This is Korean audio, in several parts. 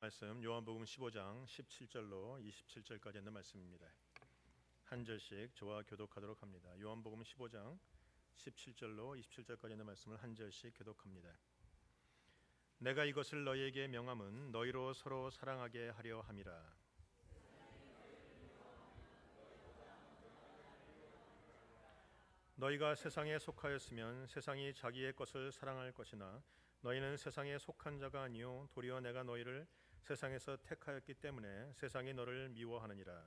말씀 요한복음 15장 17절로 27절까지 있는 말씀입니다. 한 절씩 저와 교독하도록 합니다. 요한복음 15장 17절로 27절까지 있는 말씀을 한 절씩 교독합니다. 내가 이것을 너희에게 명함은 너희로 서로 사랑하게 하려 함이라. 너희가 세상에 속하였으면 세상이 자기의 것을 사랑할 것이나 너희는 세상에 속한 자가 아니요 도리어 내가 너희를 세상에서 택하였기 때문에 세상이 너를 미워하느니라.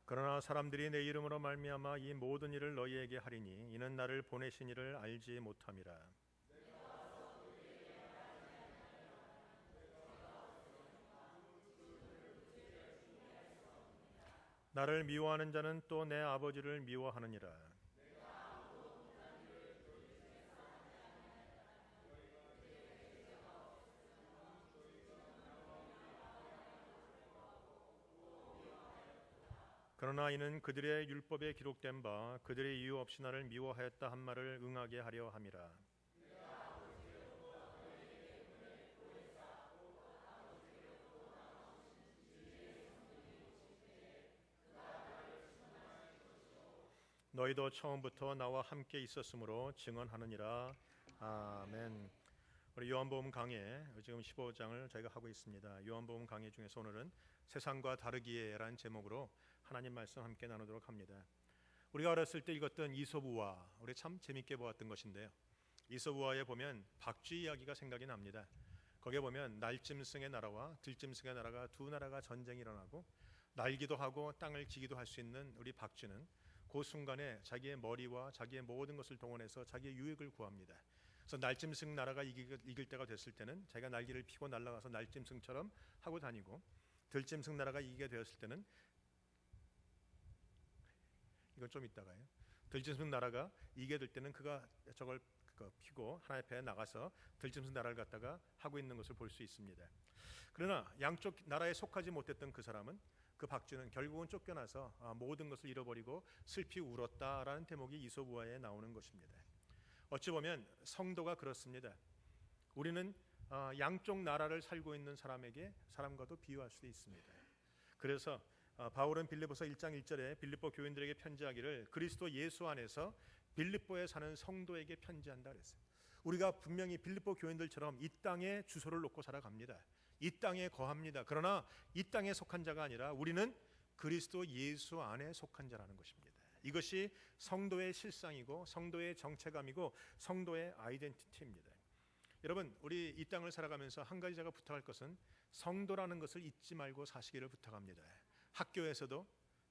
그러나 사람들이 내 이름으로 말미암아 이 모든 일을 너희에게 하리니 이는 나를 보내신 이를 알지 못함이라. 나를 미워하는 자는 또 내 아버지를 미워하느니라. 그러나 이는 그들의 율법에 기록된 바 그들의 이유 없이 나를 미워하였다 한 말을 응하게 하려 함이라. 너희도 처음부터 나와 함께 있었으므로 증언하느니라. 아멘. 우리 요한복음 강해 지금 15장을 저희가 하고 있습니다. 요한복음 강해 중에서 오늘은 세상과 다르기에라는 제목으로 하나님 말씀 함께 나누도록 합니다. 우리가 어렸을 때 읽었던 이솝우화, 우리 참 재밌게 보았던 것인데요. 이솝우화에 보면 박쥐 이야기가 생각이 납니다. 거기에 보면 날짐승의 나라와 들짐승의 나라가 두 나라가 전쟁이 일어나고 날기도 하고 땅을 기기도 할 수 있는 우리 박쥐는 그 순간에 자기의 머리와 자기의 모든 것을 동원해서 자기의 유익을 구합니다. 그래서 날짐승 나라가 이길 때가 됐을 때는 자기가 날개를 피고 날아가서 날짐승처럼 하고 다니고, 들짐승 나라가 이기게 되었을 때는 이건 좀 이따가요. 들짐승 나라가 이기게 될 때는 그가 저걸 피고 하나님 앞에 나가서 들짐승 나라를 갖다가 하고 있는 것을 볼 수 있습니다. 그러나 양쪽 나라에 속하지 못했던 그 사람은, 그 박쥐는 결국은 쫓겨나서 모든 것을 잃어버리고 슬피 울었다라는 대목이 이솝우화에 나오는 것입니다. 어찌 보면 성도가 그렇습니다. 우리는 양쪽 나라를 살고 있는 사람과도 비유할 수도 있습니다. 그래서 바울은 빌립보서 1장 1절에 빌립보 교인들에게 편지하기를 그리스도 예수 안에서 빌립보에 사는 성도에게 편지한다 그랬어요. 우리가 분명히 빌립보 교인들처럼 이 땅에 주소를 놓고 살아갑니다. 이 땅에 거합니다. 그러나 이 땅에 속한 자가 아니라 우리는 그리스도 예수 안에 속한 자라는 것입니다. 이것이 성도의 실상이고 성도의 정체감이고 성도의 아이덴티티입니다. 여러분, 우리 이 땅을 살아가면서 한 가지 제가 부탁할 것은 성도라는 것을 잊지 말고 사시기를 부탁합니다. 학교에서도,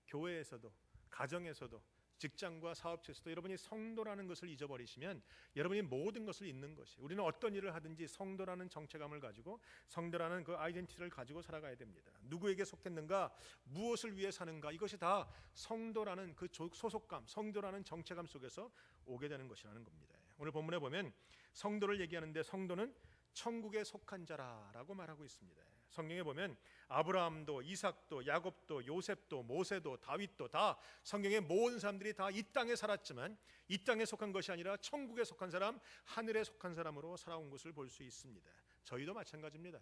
교회에서도, 가정에서도, 직장과 사업체에서도 여러분이 성도라는 것을 잊어버리시면 여러분이 모든 것을 잊는 것이, 우리는 어떤 일을 하든지 성도라는 정체감을 가지고 성도라는 그 아이덴티티를 가지고 살아가야 됩니다. 누구에게 속했는가, 무엇을 위해 사는가, 이것이 다 성도라는 그 소속감, 성도라는 정체감 속에서 오게 되는 것이라는 겁니다. 오늘 본문에 보면 성도를 얘기하는데 성도는 천국에 속한 자라라고 말하고 있습니다. 성경에 보면 아브라함도, 이삭도, 야곱도, 요셉도, 모세도, 다윗도 다 성경의 모든 사람들이 다 이 땅에 살았지만 이 땅에 속한 것이 아니라 천국에 속한 사람, 하늘에 속한 사람으로 살아온 것을 볼 수 있습니다. 저희도 마찬가지입니다.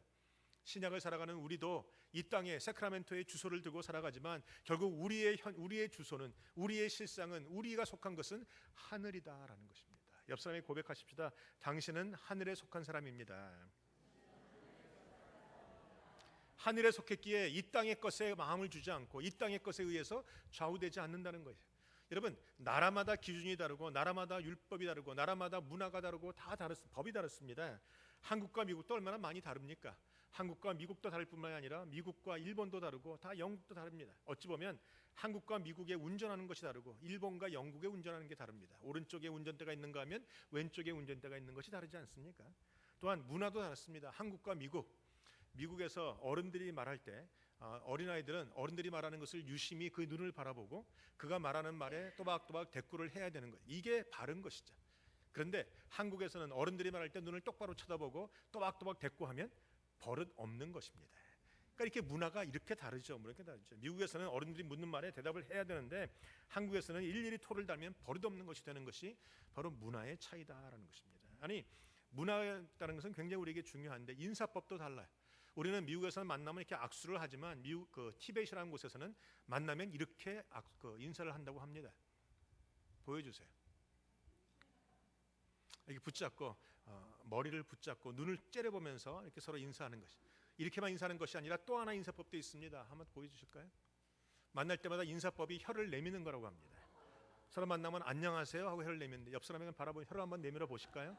신약을 살아가는 우리도 이 땅에 세크라멘토의 주소를 두고 살아가지만 결국 우리의 주소는, 우리의 실상은, 우리가 속한 것은 하늘이다라는 것입니다. 옆 사람에게 고백하십시다. 당신은 하늘에 속한 사람입니다. 하늘에 속했기에 이 땅의 것에 마음을 주지 않고 이 땅의 것에 의해서 좌우되지 않는다는 거예요. 여러분, 나라마다 기준이 다르고 나라마다 율법이 다르고 나라마다 문화가 다르고 다 법이 다릅니다. 한국과 미국도 얼마나 많이 다릅니까? 한국과 미국도 다를 뿐만 아니라 미국과 일본도 다르고 다 영국도 다릅니다. 어찌 보면 한국과 미국의 운전하는 것이 다르고 일본과 영국의 운전하는 게 다릅니다. 오른쪽에 운전대가 있는가 하면 왼쪽에 운전대가 있는 것이 다르지 않습니까? 또한 문화도 다릅니다. 한국과 미국에서 어른들이 말할 때 어린아이들은 어른들이 말하는 것을 유심히 그 눈을 바라보고 그가 말하는 말에 또박또박 대꾸를 해야 되는 거예요. 이게 바른 것이죠. 그런데 한국에서는 어른들이 말할 때 눈을 똑바로 쳐다보고 또박또박 대꾸하면 버릇 없는 것입니다. 그러니까 이렇게 문화가 이렇게 다르죠. 이렇게 다르죠. 미국에서는 어른들이 묻는 말에 대답을 해야 되는데 한국에서는 일일이 토를 달면 버릇없는 것이 되는 것이 바로 문화의 차이다라는 것입니다. 아니 문화라는 것은 굉장히 우리에게 중요한데 인사법도 달라요. 우리는 미국에서는 만나면 이렇게 악수를 하지만 미국 티벳이라는 곳에서는 만나면 이렇게 인사를 한다고 합니다. 보여주세요. 이렇게 붙잡고 머리를 붙잡고 눈을 째려보면서 이렇게 서로 인사하는 것이 이렇게만 인사하는 것이 아니라 또 하나 인사법도 있습니다. 한번 보여주실까요? 만날 때마다 인사법이 혀를 내미는 거라고 합니다. 서로 만나면 안녕하세요 하고 혀를 내미는데 옆 사람에게 바라보면 혀를 한번 내밀어 보실까요?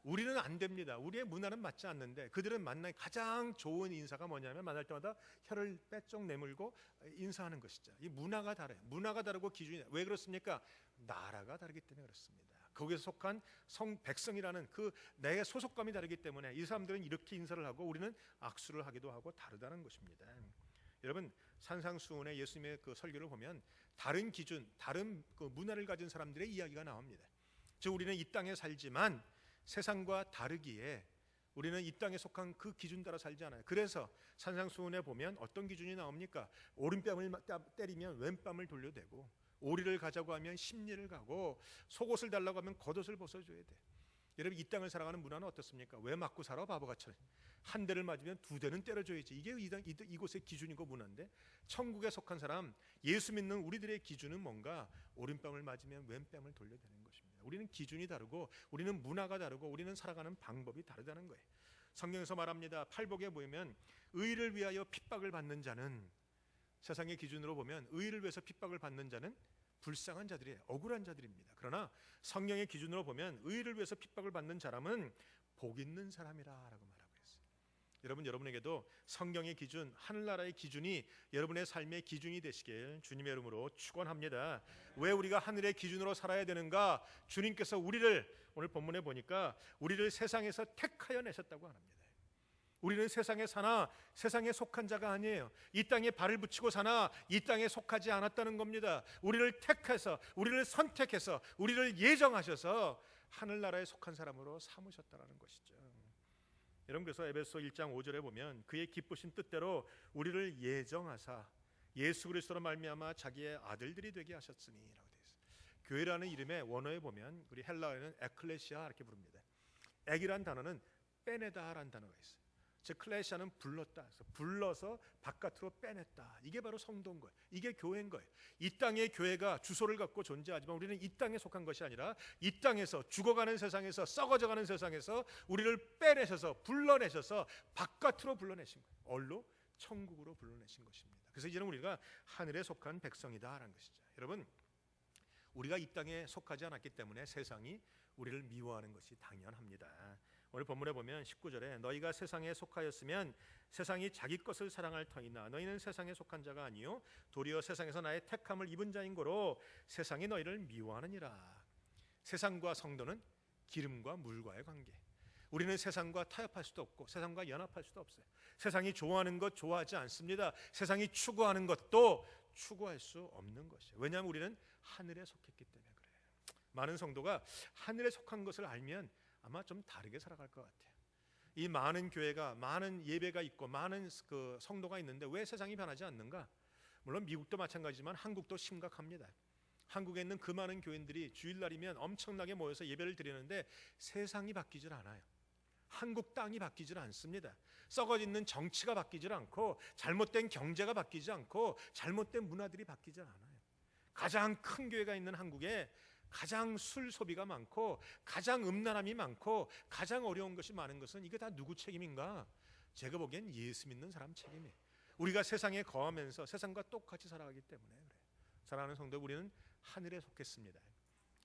우리는 안 됩니다. 우리의 문화는 맞지 않는데 그들은 만난 가장 좋은 인사가 뭐냐면 만날 때마다 혀를 빼쩍 내밀고 인사하는 것이죠. 이 문화가 다르요. 문화가 다르고 기준이 왜 그렇습니까? 나라가 다르기 때문에 그렇습니다. 거기에 속한 백성이라는 그 내 소속감이 다르기 때문에 이 사람들은 이렇게 인사를 하고 우리는 악수를 하기도 하고 다르다는 것입니다. 여러분 산상수훈의 예수님의 그 설교를 보면 다른 기준, 다른 그 문화를 가진 사람들의 이야기가 나옵니다. 즉 우리는 이 땅에 살지만 세상과 다르기에 우리는 이 땅에 속한 그 기준 따라 살지 않아요. 그래서 산상수훈에 보면 어떤 기준이 나옵니까? 오른뺨을 때리면 왼뺨을 돌려대고 오리를 가자고 하면 십리를 가고 속옷을 달라고 하면 겉옷을 벗어줘야 돼. 여러분 이 땅을 살아가는 문화는 어떻습니까? 왜 맞고 살아 바보같이? 한 대를 맞으면 두 대는 때려줘야지. 이게 이곳의 기준이고 문화인데 천국에 속한 사람 예수 믿는 우리들의 기준은 뭔가 오른뺨을 맞으면 왼뺨을 돌려대는 것입니다. 우리는 기준이 다르고 우리는 문화가 다르고 우리는 살아가는 방법이 다르다는 거예요. 성경에서 말합니다. 팔복에 보면 의를 위하여 핍박을 받는 자는 세상의 기준으로 보면 의를 위해서 핍박을 받는 자는 불쌍한 자들이에요. 억울한 자들입니다. 그러나 성경의 기준으로 보면 의를 위해서 핍박을 받는 사람은 복 있는 사람이라고 말하고 있어요. 여러분에게도 성경의 기준, 하늘나라의 기준이 여러분의 삶의 기준이 되시길 주님의 이름으로 축원합니다. 왜 우리가 하늘의 기준으로 살아야 되는가? 주님께서 우리를 오늘 본문에 보니까 우리를 세상에서 택하여 내셨다고 합니다. 우리는 세상에 사나 세상에 속한 자가 아니에요. 이 땅에 발을 붙이고 사나 이 땅에 속하지 않았다는 겁니다. 우리를 택해서 우리를 선택해서 우리를 예정하셔서 하늘나라에 속한 사람으로 삼으셨다는 것이죠. 여러분 그래서 에베소 1장 5절에 보면 그의 기쁘신 뜻대로 우리를 예정하사 예수 그리스도로 말미암아 자기의 아들들이 되게 하셨으니라고 되어 있어요. 교회라는 이름의 원어에 보면 우리 헬라어에는 에클레시아 이렇게 부릅니다. 액이란 단어는 빼내다라는 단어가 있어요. 즉 클레시아는 불러서 바깥으로 빼냈다. 이게 바로 성도인 거예요. 이게 교회인 거예요. 이 땅의 교회가 주소를 갖고 존재하지만 우리는 이 땅에 속한 것이 아니라 이 땅에서 죽어가는 세상에서 썩어져가는 세상에서 우리를 빼내셔서 불러내셔서 바깥으로 불러내신 거예요. 얼로 천국으로 불러내신 것입니다. 그래서 이제는 우리가 하늘에 속한 백성이다라는 것이죠. 여러분 우리가 이 땅에 속하지 않았기 때문에 세상이 우리를 미워하는 것이 당연합니다. 오늘 본문에 보면 19절에 너희가 세상에 속하였으면 세상이 자기 것을 사랑할 터이나 너희는 세상에 속한 자가 아니요 도리어 세상에서 나의 택함을 입은 자인 고로 세상이 너희를 미워하느니라. 세상과 성도는 기름과 물과의 관계. 우리는 세상과 타협할 수도 없고 세상과 연합할 수도 없어요. 세상이 좋아하는 것 좋아하지 않습니다. 세상이 추구하는 것도 추구할 수 없는 것이에요. 왜냐하면 우리는 하늘에 속했기 때문에 그래요. 많은 성도가 하늘에 속한 것을 알면 아마 좀 다르게 살아갈 것 같아요. 이 많은 교회가 많은 예배가 있고 많은 그 성도가 있는데 왜 세상이 변하지 않는가? 물론 미국도 마찬가지지만 한국도 심각합니다. 한국에 있는 그 많은 교인들이 주일날이면 엄청나게 모여서 예배를 드리는데 세상이 바뀌질 않아요. 한국 땅이 바뀌질 않습니다. 썩어있는 정치가 바뀌질 않고 잘못된 경제가 바뀌지 않고 잘못된 문화들이 바뀌질 않아요. 가장 큰 교회가 있는 한국에 가장 술 소비가 많고 가장 음란함이 많고 가장 어려운 것이 많은 것은 이게 다 누구 책임인가? 제가 보기엔 예수 믿는 사람 책임이에요. 우리가 세상에 거하면서 세상과 똑같이 살아가기 때문에 그래요. 사랑하는 성도 우리는 하늘에 속했습니다.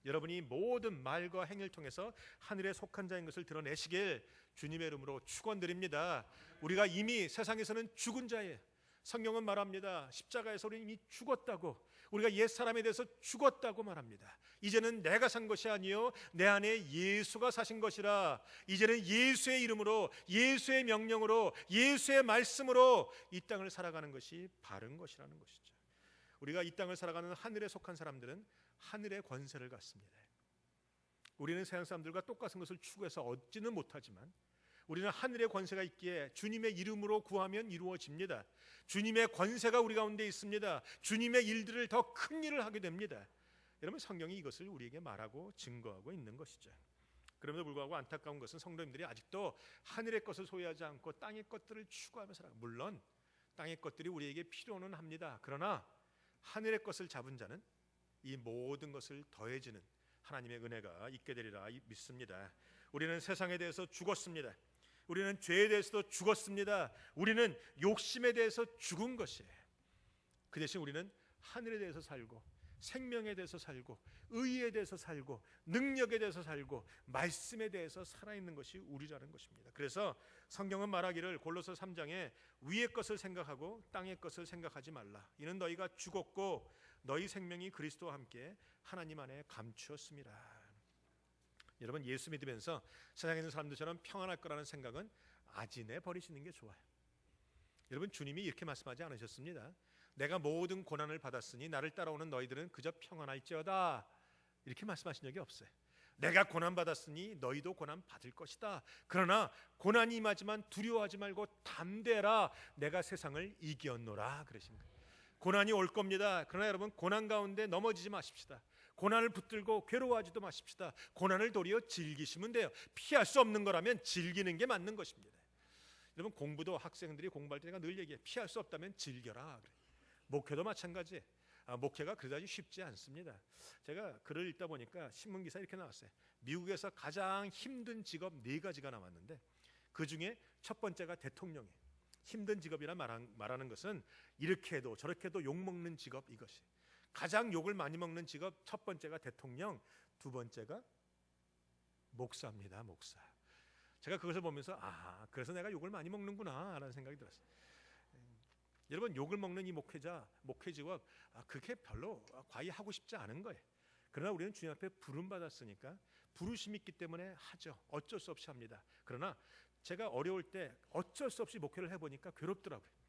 여러분이 모든 말과 행위를 통해서 하늘에 속한 자인 것을 드러내시길 주님의 이름으로 축원드립니다. 우리가 이미 세상에서는 죽은 자예요. 성경은 말합니다. 십자가에서 우리는 이미 죽었다고, 우리가 옛사람에 대해서 죽었다고 말합니다. 이제는 내가 산 것이 아니요 내 안에 예수가 사신 것이라. 이제는 예수의 이름으로, 예수의 명령으로, 예수의 말씀으로 이 땅을 살아가는 것이 바른 것이라는 것이죠. 우리가 이 땅을 살아가는 하늘에 속한 사람들은 하늘의 권세를 갖습니다. 우리는 세상 사람들과 똑같은 것을 추구해서 얻지는 못하지만 우리는 하늘의 권세가 있기에 주님의 이름으로 구하면 이루어집니다. 주님의 권세가 우리 가운데 있습니다. 주님의 일들을 더 큰 일을 하게 됩니다. 여러분, 성경이 이것을 우리에게 말하고 증거하고 있는 것이죠. 그럼에도 불구하고 안타까운 것은 성도님들이 아직도 하늘의 것을 소유하지 않고 땅의 것들을 추구하며 살아요. 물론 땅의 것들이 우리에게 필요는 합니다. 그러나 하늘의 것을 잡은 자는 이 모든 것을 더해지는 하나님의 은혜가 있게 되리라 믿습니다. 우리는 세상에 대해서 죽었습니다. 우리는 죄에 대해서도 죽었습니다. 우리는 욕심에 대해서 죽은 것이에요. 그 대신 우리는 하늘에 대해서 살고, 생명에 대해서 살고, 의에 대해서 살고, 능력에 대해서 살고, 말씀에 대해서 살아있는 것이 우리라는 것입니다. 그래서 성경은 말하기를 골로새 3장에 위의 것을 생각하고 땅의 것을 생각하지 말라. 이는 너희가 죽었고 너희 생명이 그리스도와 함께 하나님 안에 감추었습니다. 여러분, 예수 믿으면서 세상에 있는 사람들처럼 평안할 거라는 생각은 아진해 버리시는 게 좋아요. 여러분, 주님이 이렇게 말씀하지 않으셨습니다. 내가 모든 고난을 받았으니 나를 따라오는 너희들은 그저 평안할지어다, 이렇게 말씀하신 적이 없어요. 내가 고난 받았으니 너희도 고난 받을 것이다. 그러나 고난이 임하지만 두려워하지 말고 담대라. 내가 세상을 이겼노라 그러신 거예요. 고난이 올 겁니다. 그러나 여러분, 고난 가운데 넘어지지 마십시다. 고난을 붙들고 괴로워하지도 마십시다. 고난을 도리어 즐기시면 돼요. 피할 수 없는 거라면 즐기는 게 맞는 것입니다. 여러분, 공부도 학생들이 공부할 때 내가 늘 얘기해. 피할 수 없다면 즐겨라 그래. 목회도 마찬가지. 목회가 그다지 쉽지 않습니다. 제가 글을 읽다 보니까 신문 기사에 이렇게 나왔어요. 미국에서 가장 힘든 직업 4가지가 나왔는데 그 중에 첫 번째가 대통령이에요. 힘든 직업이라 말하는 것은 이렇게 해도 저렇게 해도 욕먹는 직업, 이것이 가장 욕을 많이 먹는 직업. 첫 번째가 대통령, 두 번째가 목사입니다. 목사. 제가 그것을 보면서 그래서 내가 욕을 많이 먹는구나 라는 생각이 들었어요. 여러분, 욕을 먹는 이 목회직업 그렇게 별로 과히 하고 싶지 않은 거예요. 그러나 우리는 주님 앞에 부름 받았으니까 부르심이 있기 때문에 하죠. 어쩔 수 없이 합니다. 그러나 제가 어려울 때 어쩔 수 없이 목회를 해보니까 괴롭더라고요.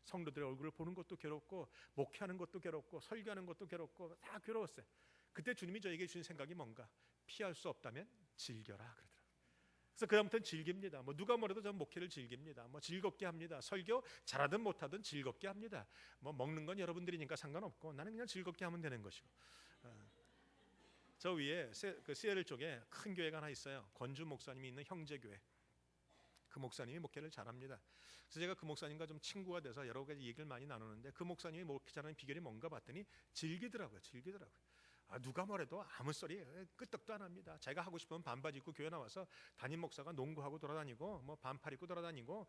성도들의 얼굴을 보는 것도 괴롭고, 목회하는 것도 괴롭고, 설교하는 것도 괴롭고, 다 괴로웠어요. 그때 주님이 저에게 주신 생각이 뭔가, 피할 수 없다면 즐겨라 그러더라고요. 그래서 그다음부터는 즐깁니다. 누가 뭐래도 저는 목회를 즐깁니다. 즐겁게 합니다. 설교 잘하든 못하든 즐겁게 합니다. 먹는 건 여러분들이니까 상관없고 나는 그냥 즐겁게 하면 되는 것이고. 저 위에 시애틀 쪽에 큰 교회가 하나 있어요. 권준 목사님이 있는 형제교회. 그 목사님이 목회를 잘합니다. 그래서 제가 그 목사님과 좀 친구가 돼서 여러 가지 얘기를 많이 나누는데 그 목사님이 목회 잘하는 비결이 뭔가 봤더니 즐기더라고요. 누가 뭐래도 아무 소리 끄떡도 안 합니다. 자기가 하고 싶으면 반바지 입고 교회 나와서 담임 목사가 농구하고 돌아다니고 반팔 입고 돌아다니고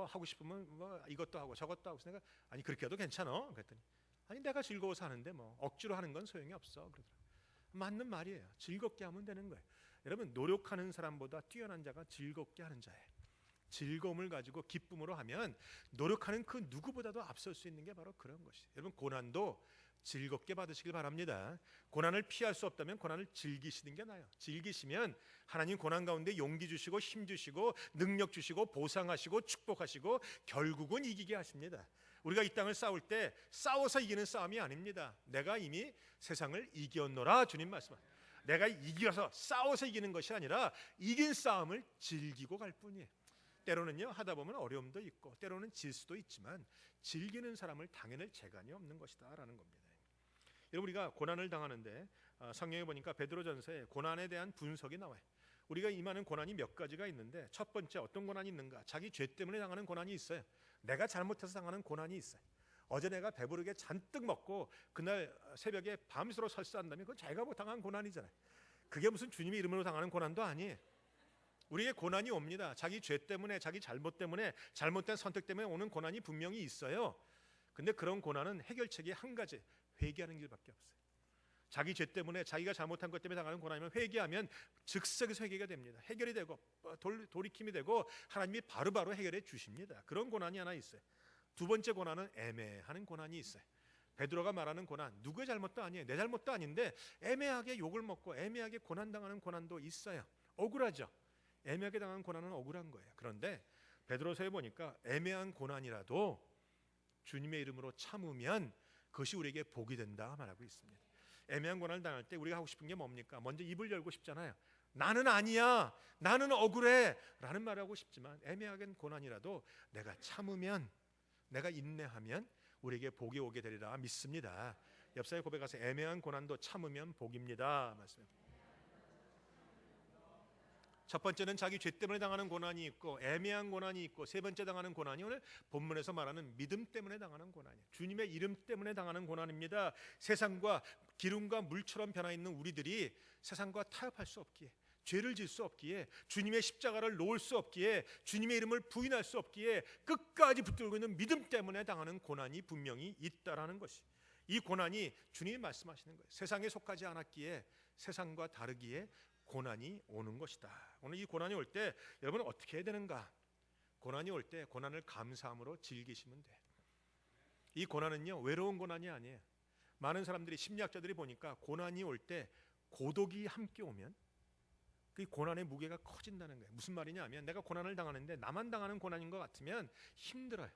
하고 싶으면 이것도 하고 저것도 하고. 내가 아니 그렇게 해도 괜찮아 그랬더니 아니 내가 즐거워서 하는데 억지로 하는 건 소용이 없어 그러더라고요. 맞는 말이에요. 즐겁게 하면 되는 거예요. 여러분, 노력하는 사람보다 뛰어난 자가 즐겁게 하는 자예요. 즐거움을 가지고 기쁨으로 하면 노력하는 그 누구보다도 앞설 수 있는 게 바로 그런 것이에요. 여러분, 고난도 즐겁게 받으시길 바랍니다. 고난을 피할 수 없다면 고난을 즐기시는 게 나아요. 즐기시면 하나님 고난 가운데 용기 주시고 힘 주시고 능력 주시고 보상하시고 축복하시고 결국은 이기게 하십니다. 우리가 이 땅을 싸울 때 싸워서 이기는 싸움이 아닙니다. 내가 이미 세상을 이겼노라 주님 말씀하십니다. 내가 이겨서 싸워서 이기는 것이 아니라 이긴 싸움을 즐기고 갈 뿐이에요. 때로는요, 하다 보면 어려움도 있고 때로는 질 수도 있지만 즐기는 사람을 당해낼 재간이 없는 것이다 라는 겁니다. 여러분, 우리가 고난을 당하는데 성경에 보니까 베드로전서에 고난에 대한 분석이 나와요. 우리가 임하는 고난이 몇 가지가 있는데 첫 번째 어떤 고난이 있는가? 자기 죄 때문에 당하는 고난이 있어요. 내가 잘못해서 당하는 고난이 있어요. 어제 내가 배부르게 잔뜩 먹고 그날 새벽에 밤새도록 설사한다면 그건 자기가 당한 고난이잖아요. 그게 무슨 주님의 이름으로 당하는 고난도 아니에요. 우리에게 고난이 옵니다. 자기 죄 때문에, 자기 잘못 때문에, 잘못된 선택 때문에 오는 고난이 분명히 있어요. 근데 그런 고난은 해결책이 한 가지, 회개하는 길밖에 없어요. 자기 죄 때문에, 자기가 잘못한 것 때문에 당하는 고난이면 회개하면 즉석에서 해결이 됩니다. 해결이 되고 돌이킴이 되고 하나님이 바로바로 해결해 주십니다. 그런 고난이 하나 있어요. 두 번째 고난은 애매하는 고난이 있어요. 베드로가 말하는 고난, 누구의 잘못도 아니에요. 내 잘못도 아닌데 애매하게 욕을 먹고 애매하게 고난당하는 고난도 있어요. 억울하죠. 애매하게 당한 고난은 억울한 거예요. 그런데 베드로서에 보니까 애매한 고난이라도 주님의 이름으로 참으면 그것이 우리에게 복이 된다 말하고 있습니다. 애매한 고난을 당할 때 우리가 하고 싶은 게 뭡니까? 먼저 입을 열고 싶잖아요. 나는 아니야, 나는 억울해 라는 말을 하고 싶지만, 애매하게 고난이라도 내가 참으면, 내가 인내하면 우리에게 복이 오게 되리라 믿습니다. 옆사람의 고백하세요. 애매한 고난도 참으면 복입니다. 말씀합니다. 첫 번째는 자기 죄 때문에 당하는 고난이 있고, 애매한 고난이 있고, 세 번째 당하는 고난이 오늘 본문에서 말하는 믿음 때문에 당하는 고난이에요. 주님의 이름 때문에 당하는 고난입니다. 세상과 기름과 물처럼 변화 있는 우리들이 세상과 타협할 수 없기에, 죄를 질 수 없기에, 주님의 십자가를 놓을 수 없기에, 주님의 이름을 부인할 수 없기에 끝까지 붙들고 있는 믿음 때문에 당하는 고난이 분명히 있다라는 것이, 이 고난이 주님이 말씀하시는 거예요. 세상에 속하지 않았기에, 세상과 다르기에 고난이 오는 것이다. 오늘 이 고난이 올 때 여러분은 어떻게 해야 되는가? 고난이 올 때 고난을 감사함으로 즐기시면 돼. 이 고난은요, 외로운 고난이 아니에요. 많은 사람들이, 심리학자들이 보니까 고난이 올 때 고독이 함께 오면 그 고난의 무게가 커진다는 거예요. 무슨 말이냐 하면, 내가 고난을 당하는데 나만 당하는 고난인 것 같으면 힘들어요.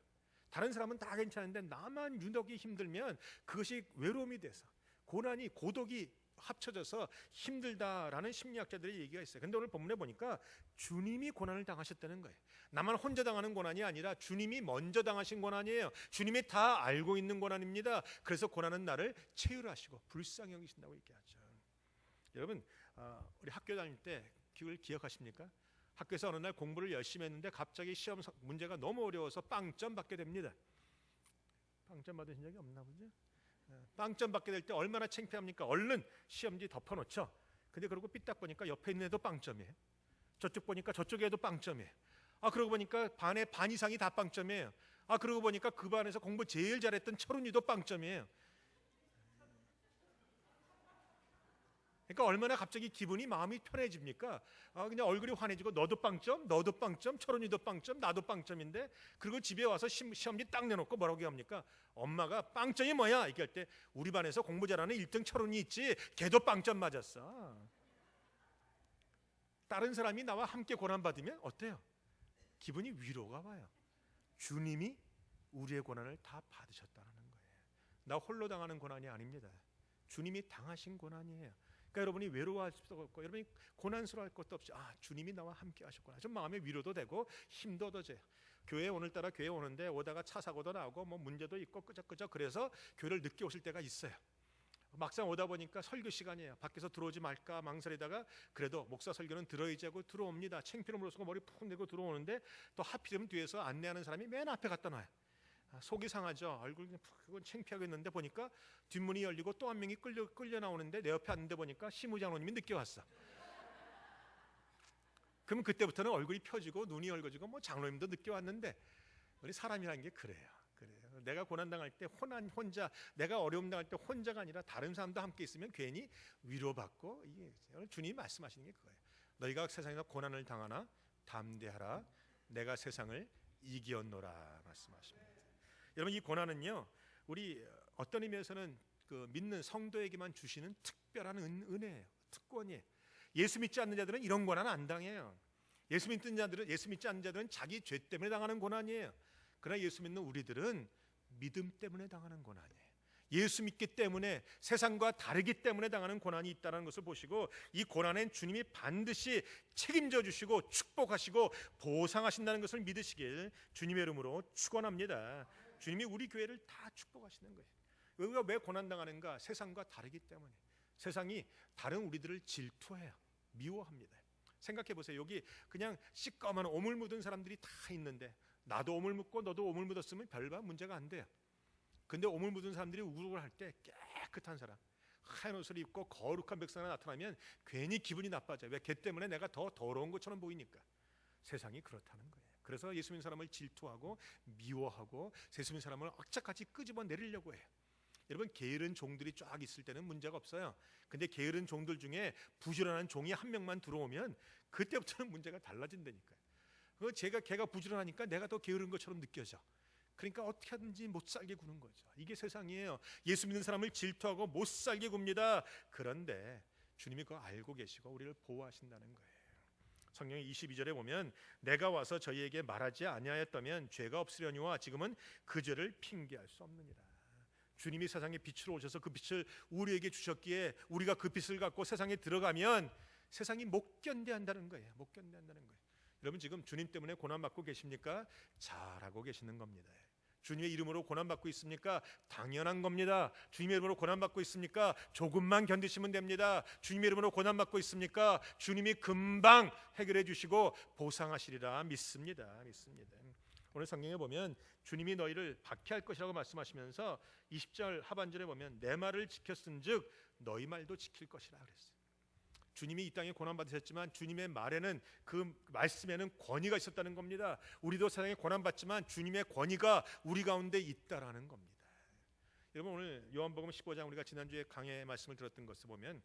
다른 사람은 다 괜찮은데 나만 유독이 힘들면 그것이 외로움이 돼서 고난이, 고독이 합쳐져서 힘들다라는 심리학자들의 얘기가 있어요. 근데 오늘 본문에 보니까 주님이 고난을 당하셨다는 거예요. 나만 혼자 당하는 고난이 아니라 주님이 먼저 당하신 고난이에요. 주님이 다 알고 있는 고난입니다. 그래서 고난은 나를 체휼하시고 불쌍히 여기신다고 얘기하죠. 여러분, 우리 학교 다닐 때 그걸 기억하십니까? 학교에서 어느 날 공부를 열심히 했는데 갑자기 시험 문제가 너무 어려워서 빵점 받게 됩니다. 빵점 받으신 적이 없나 보죠? 빵점 받게 될 때 얼마나 창피합니까? 얼른 시험지 덮어놓죠. 근데 그러고 삐딱 보니까 옆에 있는 애도 빵점이에요. 저쪽 보니까 저쪽 애도 빵점이에요. 그러고 보니까 반의 반 이상이 다 빵점이에요. 그러고 보니까 그 반에서 공부 제일 잘했던 철훈이도 빵점이에요. 그러니까 얼마나 갑자기 기분이, 마음이 편해집니까? 그냥 얼굴이 환해지고, 너도 빵점, 너도 빵점, 철훈이도 빵점, 나도 빵점인데, 그리고 집에 와서 시험지 딱 내놓고 뭐라고 합니까? 엄마가 빵점이 뭐야? 이렇게 할 때, 우리 반에서 공부 잘하는 1등 철훈이 있지, 걔도 빵점 맞았어. 다른 사람이 나와 함께 고난받으면 어때요? 기분이 위로가 와요. 주님이 우리의 고난을 다 받으셨다는 거예요. 나 홀로 당하는 고난이 아닙니다. 주님이 당하신 고난이에요. 그러니까 여러분이 외로워할 수도 없고, 여러분이 고난스러워할 것도 없이, 주님이 나와 함께 하셨구나, 좀 마음의 위로도 되고 힘도 얻어져요. 교회 오늘따라 교회 오는데 오다가 차 사고도 나고 뭐 문제도 있고 끄적끄적, 그래서 교회를 늦게 오실 때가 있어요. 막상 오다 보니까 설교 시간이에요. 밖에서 들어오지 말까 망설이다가 그래도 목사 설교는 들어야지 하고 들어옵니다. 창피로 물어서고 머리 푹 내고 들어오는데, 또 하필이면 뒤에서 안내하는 사람이 맨 앞에 갖다 놔요. 속이 상하죠. 얼굴이 푹 창피하게 있는데 보니까 뒷문이 열리고 또 한 명이 끌려 나오는데, 내 옆에 앉는데 보니까 시무장로님이 늦게 왔어. 그럼 그때부터는 얼굴이 펴지고 눈이 붉어지고, 뭐 장로님도 늦게 왔는데, 우리 사람이라는 게 그래요. 내가 고난 당할 때 혼자, 내가 어려움 당할 때 혼자가 아니라 다른 사람도 함께 있으면 괜히 위로받고, 이게 주님이 말씀하시는 게 그거예요. 너희가 세상에서 고난을 당하나 담대하라, 내가 세상을 이기었노라 말씀하십니다. 여러분, 이 고난은요, 우리 어떤 의미에서는 그 믿는 성도에게만 주시는 특별한 은혜예요. 특권이에요. 예수 믿지 않는 자들은 이런 고난 안 당해요. 예수 믿지 않는 자들은 자기 죄 때문에 당하는 고난이에요. 그러나 예수 믿는 우리들은 믿음 때문에 당하는 고난이에요. 예수 믿기 때문에, 세상과 다르기 때문에 당하는 고난이 있다는 것을 보시고, 이 고난엔 주님이 반드시 책임져 주시고 축복하시고 보상하신다는 것을 믿으시길 주님의 이름으로 축원합니다. 주님이 우리 교회를 다 축복하시는 거예요. 우리가 왜 고난당하는가? 세상과 다르기 때문에. 세상이 다른 우리들을 질투해요. 미워합니다. 생각해 보세요. 여기 그냥 시꺼먼 오물 묻은 사람들이 다 있는데, 나도 오물 묻고 너도 오물 묻었으면 별반 문제가 안 돼요. 근데 오물 묻은 사람들이 우글우글 할 때 깨끗한 사람, 하얀 옷을 입고 거룩한 백성이 나타나면 괜히 기분이 나빠져요. 왜? 걔 때문에 내가 더 더러운 것처럼 보이니까. 세상이 그렇다는 거예요. 그래서 예수 믿는 사람을 질투하고 미워하고 예수 믿는 사람을 악착같이 끄집어 내리려고 해요. 여러분, 게으른 종들이 쫙 있을 때는 문제가 없어요. 근데 게으른 종들 중에 부지런한 종이 한 명만 들어오면 그때부터는 문제가 달라진다니까요. 걔가 부지런하니까 내가 더 게으른 것처럼 느껴져. 그러니까 어떻게 하든지 못 살게 구는 거죠. 이게 세상이에요. 예수 믿는 사람을 질투하고 못 살게 굽니다. 그런데 주님이 그거 알고 계시고 우리를 보호하신다는 거예요. 성경 22절에 보면, 내가 와서 저희에게 말하지 아니하였다면 죄가 없으려니와 지금은 그 죄를 핑계할 수 없느니라. 주님이 세상에 빛으로 오셔서 그 빛을 우리에게 주셨기에, 우리가 그 빛을 갖고 세상에 들어가면 세상이 못 견뎌한다는 거예요. 못 견뎌한다는 거예요. 여러분 지금 주님 때문에 고난받고 계십니까? 잘하고 계시는 겁니다. 주님의 이름으로 고난받고 있습니까? 당연한 겁니다. 주님의 이름으로 고난받고 있습니까? 조금만 견디시면 됩니다. 주님의 이름으로 고난받고 있습니까? 주님이 금방 해결해 주시고 보상하시리라 믿습니다. 오늘 성경에 보면 주님이 너희를 박해할 것이라고 말씀하시면서 20절 하반절에 보면 내 말을 지켰은즉 너희 말도 지킬 것이라 그랬어요. 주님이 이 땅에 고난받으셨지만 주님의 말에는, 그 말씀에는 권위가 있었다는 겁니다. 우리도 세상에 고난받지만 주님의 권위가 우리 가운데 있다라는 겁니다. 여러분 오늘 요한복음 15장 우리가 지난주에 강해 말씀을 들었던 것을 보면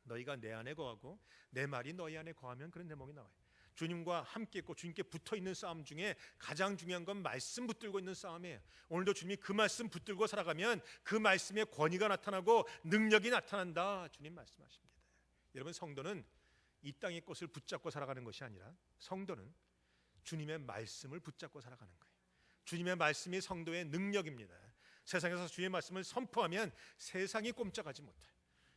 너희가 내 안에 거하고 내 말이 너희 안에 거하면 그런 대목이 나와요. 주님과 함께 있고 주님께 붙어있는 싸움 중에 가장 중요한 건 말씀 붙들고 있는 싸움이에요. 오늘도 주님이 그 말씀 붙들고 살아가면 그 말씀의 권위가 나타나고 능력이 나타난다, 주님 말씀하십니다. 여러분 성도는 이 땅의 것을 붙잡고 살아가는 것이 아니라 성도는 주님의 말씀을 붙잡고 살아가는 거예요. 주님의 말씀이 성도의 능력입니다. 세상에서 주님의 말씀을 선포하면 세상이 꼼짝하지 못해요.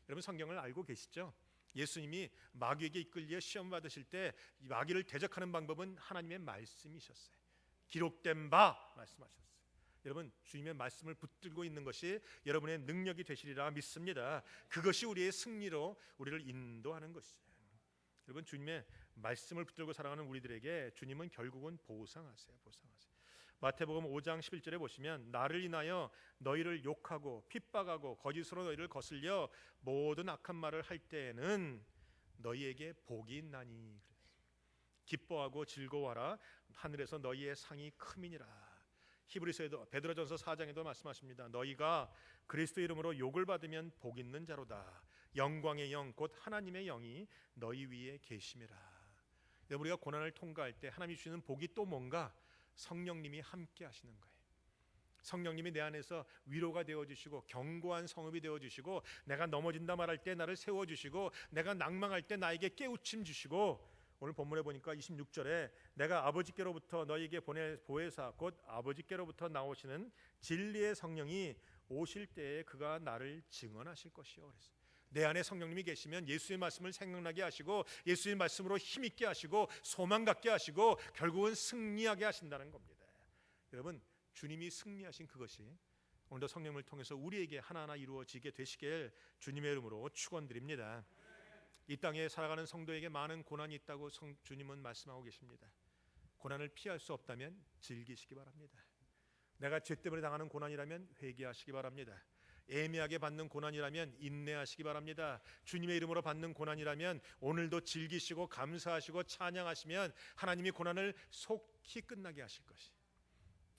여러분 성경을 알고 계시죠? 예수님이 마귀에게 이끌려 시험 받으실 때 마귀를 대적하는 방법은 하나님의 말씀이셨어요. 기록된 바 말씀하셨어요. 여러분 주님의 말씀을 붙들고 있는 것이 여러분의 능력이 되시리라 믿습니다. 그것이 우리의 승리로 우리를 인도하는 것이에요. 여러분 주님의 말씀을 붙들고 살아가는 우리들에게 주님은 결국은 보상하세요. 마태복음 5장 11절에 보시면 나를 인하여 너희를 욕하고 핍박하고 거짓으로 너희를 거슬려 모든 악한 말을 할 때에는 너희에게 복이 있나니 기뻐하고 즐거워하라 하늘에서 너희의 상이 크미니라. 히브리서에도 베드로전서 4장에도 말씀하십니다. 너희가 그리스도 이름으로 욕을 받으면 복 있는 자로다. 영광의 영 곧 하나님의 영이 너희 위에 계심이라. 우리가 고난을 통과할 때 하나님이 주시는 복이 또 뭔가? 성령님이 함께 하시는 거예요. 성령님이 내 안에서 위로가 되어주시고 견고한 성읍이 되어주시고 내가 넘어진다 말할 때 나를 세워주시고 내가 낭망할 때 나에게 깨우침 주시고 오늘 본문에 보니까 26절에 내가 아버지께로부터 너희에게 보낼 보혜사 곧 아버지께로부터 나오시는 진리의 성령이 오실 때에 그가 나를 증언하실 것이요 그랬어요. 내 안에 성령님이 계시면 예수의 말씀을 생각나게 하시고 예수의 말씀으로 힘있게 하시고 소망 갖게 하시고 결국은 승리하게 하신다는 겁니다. 여러분 주님이 승리하신 그것이 오늘도 성령을 통해서 우리에게 하나하나 이루어지게 되시길 주님의 이름으로 축원드립니다. 이 땅에 살아가는 성도에게 많은 고난이 있다고 주님은 말씀하고 계십니다. 고난을 피할 수 없다면 즐기시기 바랍니다. 내가 죄 때문에 당하는 고난이라면 회개하시기 바랍니다. 애매하게 받는 고난이라면 인내하시기 바랍니다. 주님의 이름으로 받는 고난이라면 오늘도 즐기시고 감사하시고 찬양하시면 하나님이 고난을 속히 끝나게 하실 것이.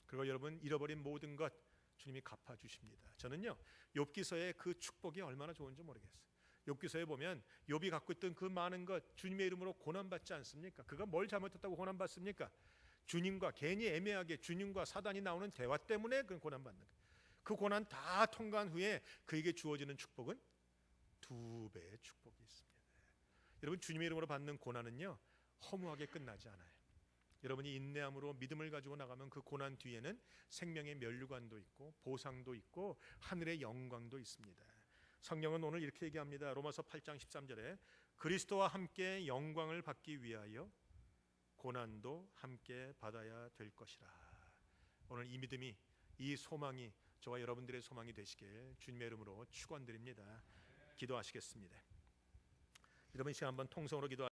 그리고 여러분 잃어버린 모든 것 주님이 갚아주십니다. 저는요 욥기서의 그 축복이 얼마나 좋은지 모르겠어요. 욥기서에 보면 욥이 갖고 있던 그 많은 것 주님의 이름으로 고난받지 않습니까? 그가 뭘 잘못했다고 고난받습니까? 주님과 괜히 애매하게 주님과 사단이 나오는 대화 때문에 그 고난받는 거예요. 그 고난 다 통과한 후에 그에게 주어지는 축복은 2배의 축복이 있습니다. 여러분 주님의 이름으로 받는 고난은요 허무하게 끝나지 않아요. 여러분이 인내함으로 믿음을 가지고 나가면 그 고난 뒤에는 생명의 면류관도 있고 보상도 있고 하늘의 영광도 있습니다. 성경은 오늘 이렇게 얘기합니다. 로마서 8장 13절에 그리스도와 함께 영광을 받기 위하여 고난도 함께 받아야 될 것이라. 오늘 이 믿음이 이 소망이 저와 여러분들의 소망이 되시길 주님의 이름으로 축원드립니다. 기도하시겠습니다. 여러분 이 시간 한번 통성으로 기도하시겠습니다.